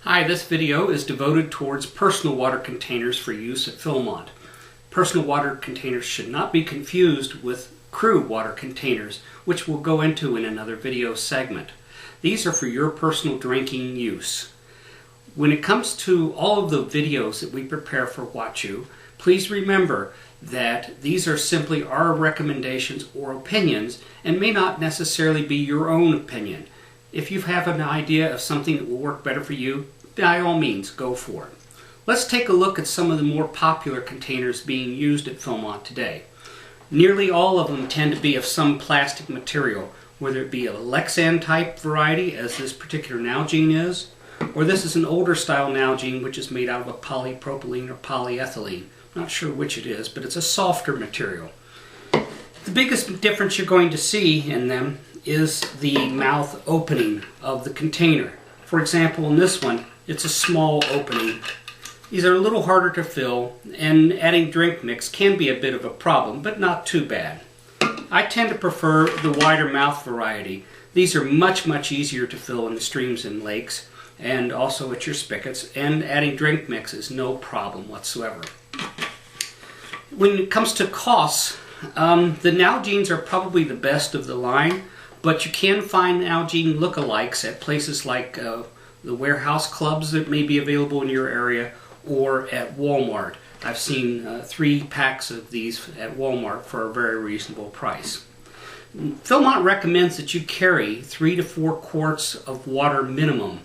Hi, this video is devoted towards personal water containers for use at Philmont. Personal water containers should not be confused with crew water containers, which we'll go into in another video segment. These are for your personal drinking use. When it comes to all of the videos that we prepare for Watchu, please remember that these are simply our recommendations or opinions and may not necessarily be your own opinion. If you have an idea of something that will work better for you, by all means, go for it. Let's take a look at some of the more popular containers being used at Philmont today. Nearly all of them tend to be of some plastic material, whether it be a Lexan type variety, as this particular Nalgene is, or this is an older style Nalgene which is made out of a polypropylene or polyethylene. Not sure which it is, but it's a softer material. The biggest difference you're going to see in them is the mouth opening of the container. For example, in this one, it's a small opening. These are a little harder to fill, and adding drink mix can be a bit of a problem, but not too bad. I tend to prefer the wider mouth variety. These are much easier to fill in the streams and lakes, and also at your spigots, and adding drink mix is no problem whatsoever. When it comes to costs, the Nalgenes are probably the best of the line, but you can find Nalgene lookalikes at places like the warehouse clubs that may be available in your area, or at Walmart. I've seen 3 packs of these at Walmart for a very reasonable price. Philmont recommends that you carry 3 to 4 quarts of water minimum,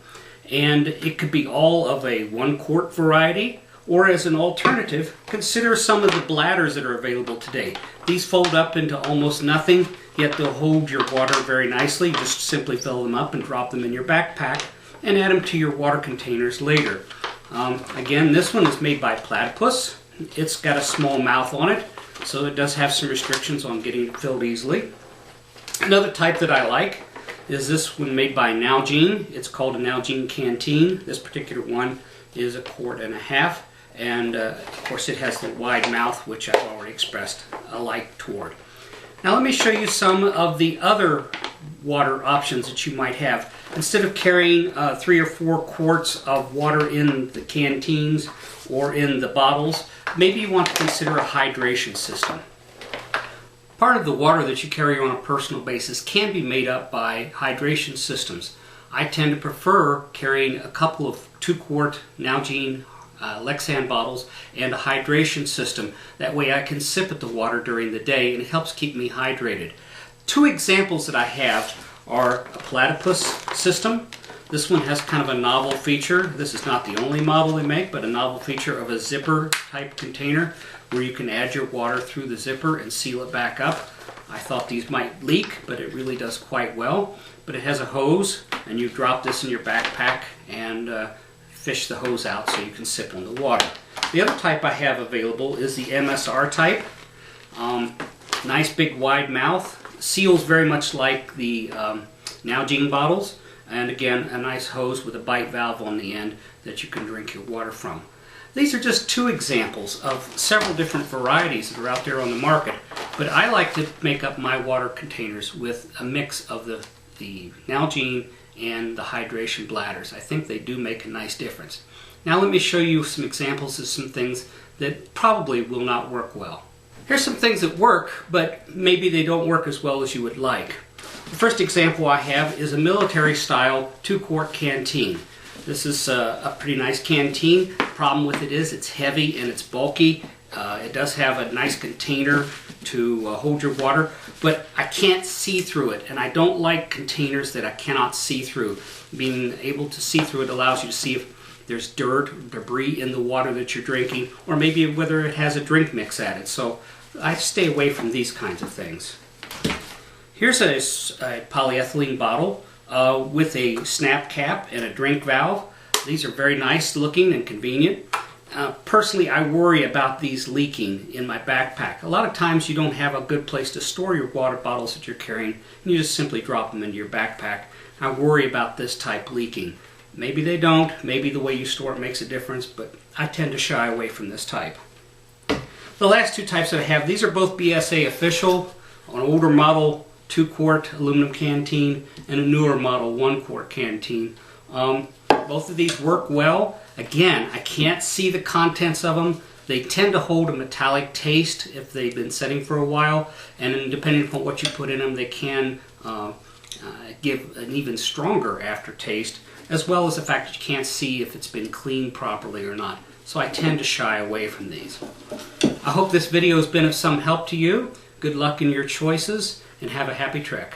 and it could be all of a 1 quart variety, or as an alternative, consider some of the bladders that are available today. These fold up into almost nothing, yet they'll hold your water very nicely. Just simply fill them up and drop them in your backpack and add them to your water containers later. Again, this one is made by Platypus. It's got a small mouth on it, so it does have some restrictions on getting it filled easily. Another type that I like is this one made by Nalgene. It's called a Nalgene Canteen. This particular one is 1.5 quarts. And of course it has the wide mouth, which I've already expressed a like toward. Now let me show you some of the other water options that you might have. Instead of carrying 3 or 4 quarts of water in the canteens or in the bottles, maybe you want to consider a hydration system. Part of the water that you carry on a personal basis can be made up by hydration systems. I tend to prefer carrying a couple of 2-quart Nalgene Lexan bottles and a hydration system. That way I can sip at the water during the day and it helps keep me hydrated. 2 examples that I have are a Platypus system. This one has kind of a novel feature. This is not the only model they make, but a novel feature of a zipper type container where you can add your water through the zipper and seal it back up. I thought these might leak, but it really does quite well. But it has a hose, and you drop this in your backpack and fish the hose out so you can sip on the water. The other type I have available is the MSR type. Nice big wide mouth. Seals very much like the Nalgene bottles. And again, a nice hose with a bite valve on the end that you can drink your water from. These are just 2 examples of several different varieties that are out there on the market. But I like to make up my water containers with a mix of the Nalgene and the hydration bladders. I think they do make a nice difference. Now let me show you some examples of some things that probably will not work well. Here's some things that work, but maybe they don't work as well as you would like. The first example I have is a military style 2-quart canteen. This is a pretty nice canteen. The problem with it is it's heavy and it's bulky. It does have a nice container to hold your water, but I can't see through it, and I don't like containers that I cannot see through. Being able to see through it allows you to see if there's dirt or debris in the water that you're drinking, or maybe whether it has a drink mix added. So I stay away from these kinds of things. Here's a polyethylene bottle with a snap cap and a drink valve. These are very nice looking and convenient. Personally, I worry about these leaking in my backpack. A lot of times you don't have a good place to store your water bottles that you're carrying, and you just simply drop them into your backpack. I worry about this type leaking. Maybe they don't, maybe the way you store it makes a difference, but I tend to shy away from this type. The last 2 types that I have, these are both BSA official, an older model 2-quart aluminum canteen and a newer model 1-quart canteen. Both of these work well. Again, I can't see the contents of them. They tend to hold a metallic taste if they've been setting for a while, and then depending upon what you put in them, they can give an even stronger aftertaste, as well as the fact that you can't see if it's been cleaned properly or not. So I tend to shy away from these. I hope this video has been of some help to you. Good luck in your choices, and have a happy trek.